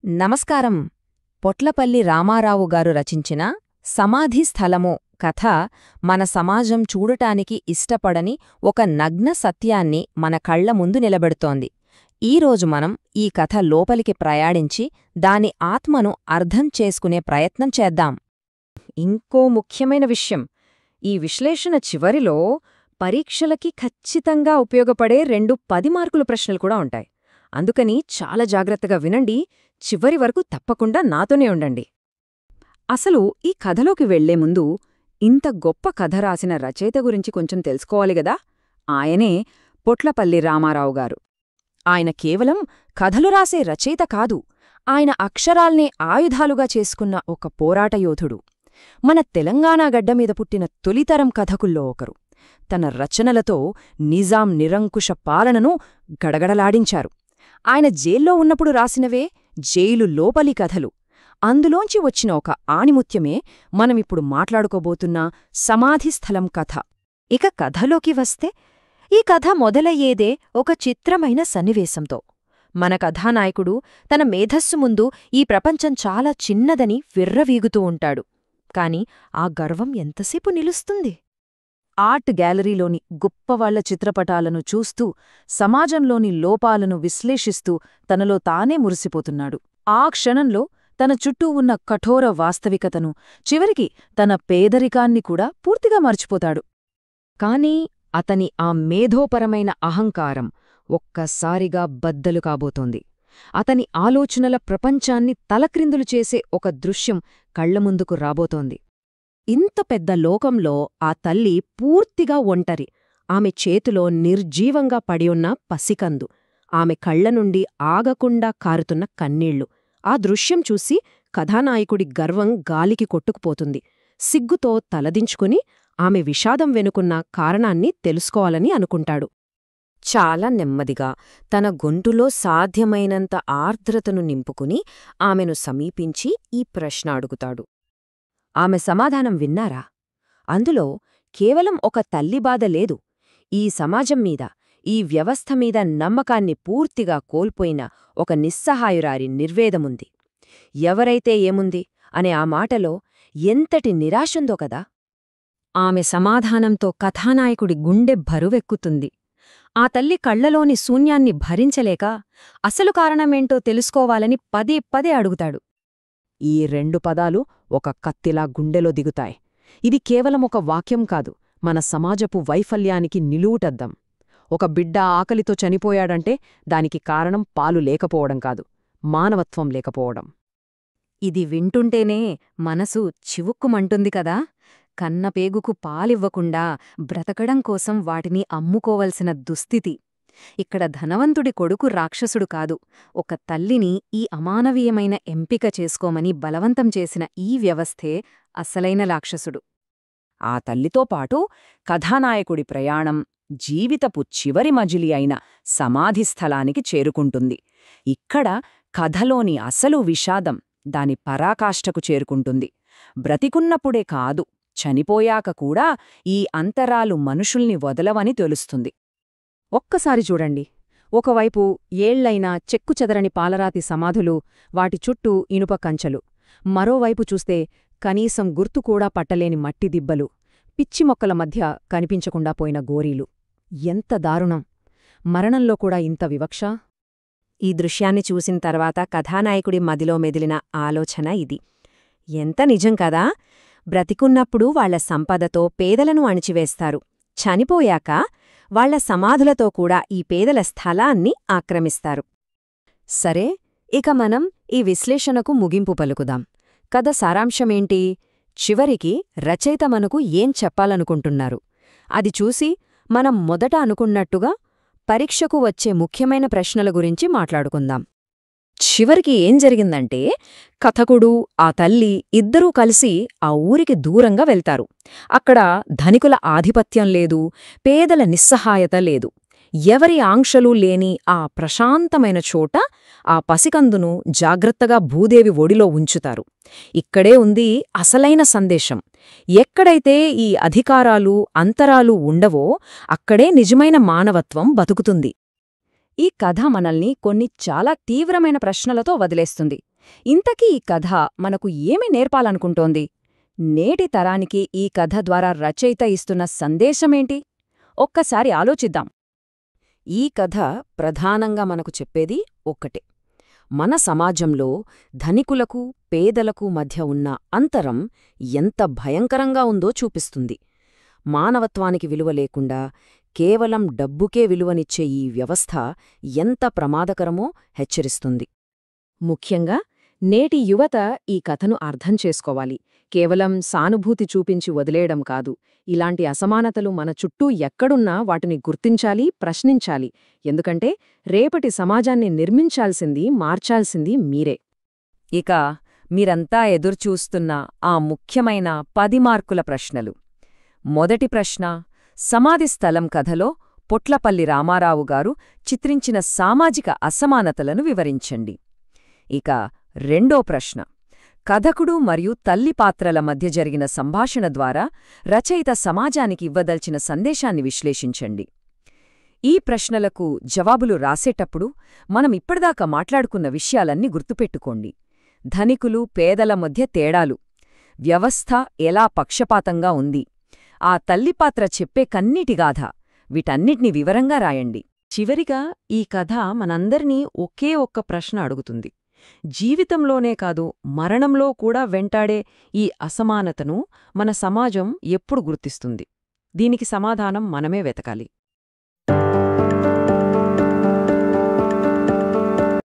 నమస్కారం. పొట్లపల్లి రామారావు గారు రచించిన సమాధి స్థలము కథ మన సమాజం చూడటానికి ఇష్టపడని ఒక నగ్న సత్యాన్ని మన కళ్ల ముందు నిలబెడుతోంది. ఈరోజు మనం ఈ కథ లోపలికి ప్రయాణించి దాని ఆత్మను అర్థం చేసుకునే ప్రయత్నం చేద్దాం. ఇంకో ముఖ్యమైన విషయం, ఈ విశ్లేషణ చివరిలో పరీక్షలకి ఖచ్చితంగా ఉపయోగపడే 2 10 మార్కుల ప్రశ్నలు కూడా ఉంటాయి. అందుకని చాలా జాగ్రత్తగా వినండి, చివరి వరకు తప్పకుండా నాతోనే ఉండండి. అసలు ఈ కథలోకి వెళ్లే ముందు ఇంత గొప్ప కథ రాసిన రచయిత గురించి కొంచెం తెలుసుకోవాలి గదా. ఆయనే పొట్లపల్లి రామారావు గారు. ఆయన కేవలం కథలు రాసే రచయిత కాదు, ఆయన అక్షరాల్నే ఆయుధాలుగా చేసుకున్న ఒక పోరాట యోధుడు. మన తెలంగాణ గడ్డమీద పుట్టిన తొలితరం కథకుల్లో ఒకరు. తన రచనలతో నిజాం నిరంకుశ పాలనను గడగడలాడించారు. ఆయన జైల్లో ఉన్నప్పుడు రాసినవే జైలు లోపలి కథలు. అందులోంచి వచ్చిన ఒక ఆణిముత్యమే మనమిప్పుడు మాట్లాడుకోబోతున్న సమాధి స్థలం కథ. ఇక కథలోకి వస్తే, ఈ కథ మొదలయ్యేదే ఒక చిత్రమైన సన్నివేశంతో. మన కథానాయకుడు తన మేధస్సు ముందు ఈ ప్రపంచం చాలా చిన్నదని విర్రవీగుతూ ఉంటాడు. కాని ఆ గర్వం ఎంతసేపు నిలుస్తుంది? ఆర్ట్ గ్యాలరీలోని గొప్పవాళ్ల చిత్రపటాలను చూస్తూ, సమాజంలోని లోపాలను విశ్లేషిస్తూ తనలో తానే మురిసిపోతున్నాడు. ఆ క్షణంలో తన చుట్టూ ఉన్న కఠోర వాస్తవికతను, చివరికి తన పేదరికాన్ని కూడా పూర్తిగా మర్చిపోతాడు. కాని అతని ఆ మేధోపరమైన అహంకారం ఒక్కసారిగా బద్దలు కాబోతోంది. అతని ఆలోచనల ప్రపంచాన్ని తలక్రిందులు చేసే ఒక దృశ్యం కళ్లముందుకు రాబోతోంది. ఇంత పెద్ద లోకంలో ఆ తల్లి పూర్తిగా ఒంటరి. ఆమె చేతిలో నిర్జీవంగా పడియున్న పసికందు, ఆమె కళ్లనుండి ఆగకుండా కారుతున్న కన్నీళ్లు. ఆ దృశ్యం చూసి కథానాయకుడి గర్వం గాలికి కొట్టుకుపోతుంది. సిగ్గుతో తలదించుకుని ఆమె విషాదం వెనుకున్న కారణాన్ని తెలుసుకోవాలని అనుకుంటాడు. చాలా నెమ్మదిగా తన గొంతులో సాధ్యమైనంత ఆర్ద్రతను నింపుకుని ఆమెను సమీపించి ఈ ప్రశ్న అడుగుతాడు. ఆమె సమాధానం విన్నారా? అందులో కేవలం ఒక తల్లి బాధ లేదు. ఈ సమాజం మీద, ఈ వ్యవస్థ మీద నమ్మకాన్ని పూర్తిగా కోల్పోయిన ఒక నిస్సహాయురారి నిర్వేదముంది. ఎవరైతే ఏముంది అనే ఆ మాటలో ఎంతటి నిరాశుందో కదా. ఆమె సమాధానంతో కథానాయకుడి గుండె బరువెక్కుతుంది. ఆ తల్లి కళ్లలోని శూన్యాన్ని భరించలేక అసలు కారణమేంటో తెలుసుకోవాలని పదే పదే అడుగుతాడు. ఈ 2 పదాలు ఒక కత్తిలా గుండెలో దిగుతాయి. ఇది కేవలం ఒక వాక్యం కాదు, మన సమాజపు వైఫల్యానికి నిలువుటద్దం. ఒక బిడ్డ ఆకలితో చనిపోయాడంటే దానికి కారణం పాలు లేకపోవడం కాదు, మానవత్వం లేకపోవడం. ఇది వింటుంటేనే మనసు చివుక్కుమంటుంది కదా. కన్నపేగుకు పాలివ్వకుండా బ్రతకడం కోసం వాటిని అమ్ముకోవలసిన దుస్థితి. ఇక్కడ ధనవంతుడి కొడుకు రాక్షసుడు కాదు, ఒక తల్లిని ఈ అమానవీయమైన ఎంపిక చేసుకోమని బలవంతం చేసిన ఈ వ్యవస్థే అసలైన రాక్షసుడు. ఆ తల్లితో పాటు కథానాయకుడి ప్రయాణం జీవితపు చివరి మజిలి అయిన సమాధి స్థలానికి చేరుకుంటుంది. ఇక్కడ కథలోని అసలు విషాదం దాని పరాకాష్ఠకు చేరుకుంటుంది. బ్రతికున్నప్పుడే కాదు, చనిపోయాక కూడా ఈ అంతరాలు మనుషుల్ని వదలవని తెలుస్తుంది. ఒక్కసారి చూడండి, ఒకవైపు ఏళ్లైన చెక్కుచెదరని పాలరాతి సమాధులు, వాటి చుట్టూ ఇనుప కంచెలు. మరోవైపు చూస్తే కనీసం గుర్తుకూడా పట్టలేని మట్టి దిబ్బలు, పిచ్చిమొక్కల మధ్య కనిపించకుండా పోయిన గోరీలు. ఎంత దారుణం! మరణంలో కూడా ఇంత వివక్ష! ఈ దృశ్యాన్ని చూసిన తర్వాత కథానాయకుడి మదిలో మెదిలిన ఆలోచన ఇది. ఎంత నిజం కదా. బ్రతికున్నప్పుడు వాళ్ల సంపదతో పేదలను అణిచివేస్తారు, చనిపోయాక వాళ్ల సమాధులతో కూడా ఈ పేదల స్థలాన్ని ఆక్రమిస్తారు. సరే, ఇక మనం ఈ విశ్లేషణకు ముగింపు పలుకుదాం. కథ సారాంశమేంటి? చివరికి రచయిత మనకు ఏం చెప్పాలనుకుంటున్నారు? అది చూసి మనం మొదట అనుకున్నట్టుగా పరీక్షకు వచ్చే ముఖ్యమైన ప్రశ్నల గురించి మాట్లాడుకుందాం. చివరికి ఏం జరిగిందంటే, కథకుడు, ఆ తల్లి ఇద్దరూ కలిసి ఆ ఊరికి దూరంగా వెళ్తారు. అక్కడ ధనికుల ఆధిపత్యం లేదు, పేదల నిస్సహాయత లేదు. ఎవరి ఆంక్షలూ లేని ఆ ప్రశాంతమైన చోట ఆ పసికందును జాగ్రత్తగా భూదేవి ఒడిలో ఉంచుతారు. ఇక్కడే ఉంది అసలైన సందేశం. ఎక్కడైతే ఈ అధికారాలు, అంతరాలు ఉండవో అక్కడే నిజమైన మానవత్వం బతుకుతుంది. ఈ కథ మనల్ని కొన్ని చాలా తీవ్రమైన ప్రశ్నలతో వదిలేస్తుంది. ఇంతకీ ఈ కథ మనకు ఏమి నేర్పాలనుకుంటోంది? నేటి తరానికి ఈ కథ ద్వారా రచయిత ఇస్తున్న సందేశమేంటి? ఒక్కసారి ఆలోచిద్దాం. ఈ కథ ప్రధానంగా మనకు చెప్పేది ఒక్కటే. మన సమాజంలో ధనికులకు, పేదలకు మధ్య ఉన్న అంతరం ఎంత భయంకరంగా ఉందో చూపిస్తుంది. మానవత్వానికి విలువ లేకుండా కేవలం డబ్బుకే విలువనిచ్చే ఈ వ్యవస్థ ఎంత ప్రమాదకరమో హెచ్చరిస్తుంది. ముఖ్యంగా నేటి యువత ఈ కథను అర్థం చేసుకోవాలి. కేవలం సానుభూతి చూపించి వదిలేయడం కాదు. ఇలాంటి అసమానతలు మన చుట్టూ ఎక్కడున్నా వాటిని గుర్తించాలి, ప్రశ్నించాలి. ఎందుకంటే రేపటి సమాజాన్ని నిర్మించాల్సింది, మార్చాల్సింది మీరే. ఇక మీరంతా ఎదుర్చూస్తున్న ఆ ముఖ్యమైన 10 మార్కుల ప్రశ్నలు. మొదటి ప్రశ్న: సమాధి స్థలం కథలో పొట్లపల్లి రామారావు గారు చిత్రించిన సామాజిక అసమానతలను వివరించండి. ఇక రెండో ప్రశ్న: కథకుడు మరియు తల్లి పాత్రల మధ్య జరిగిన సంభాషణ ద్వారా రచయిత సమాజానికి ఇవ్వదల్చిన సందేశాన్ని విశ్లేషించండి. ఈ ప్రశ్నలకు జవాబులు రాసేటప్పుడు మనం ఇప్పటిదాకా మాట్లాడుకున్న విషయాలన్నీ గుర్తుపెట్టుకోండి. ధనికులు, పేదల మధ్య తేడాలు, వ్యవస్థ ఎలా పక్షపాతంగా ఉంది, ఆ తల్లిపాత్ర చెప్పే కన్నీటిగాథ, వీటన్నిటినీ వివరంగా రాయండి. చివరిగా ఈ కథ మనందరినీ ఒకే ఒక్క ప్రశ్న అడుగుతుంది. జీవితంలోనే కాదు, మరణంలో కూడా వెంటాడే ఈ అసమానతను మన సమాజం ఎప్పుడు గుర్తిస్తుంది? దీనికి సమాధానం మనమే వెతకాలి.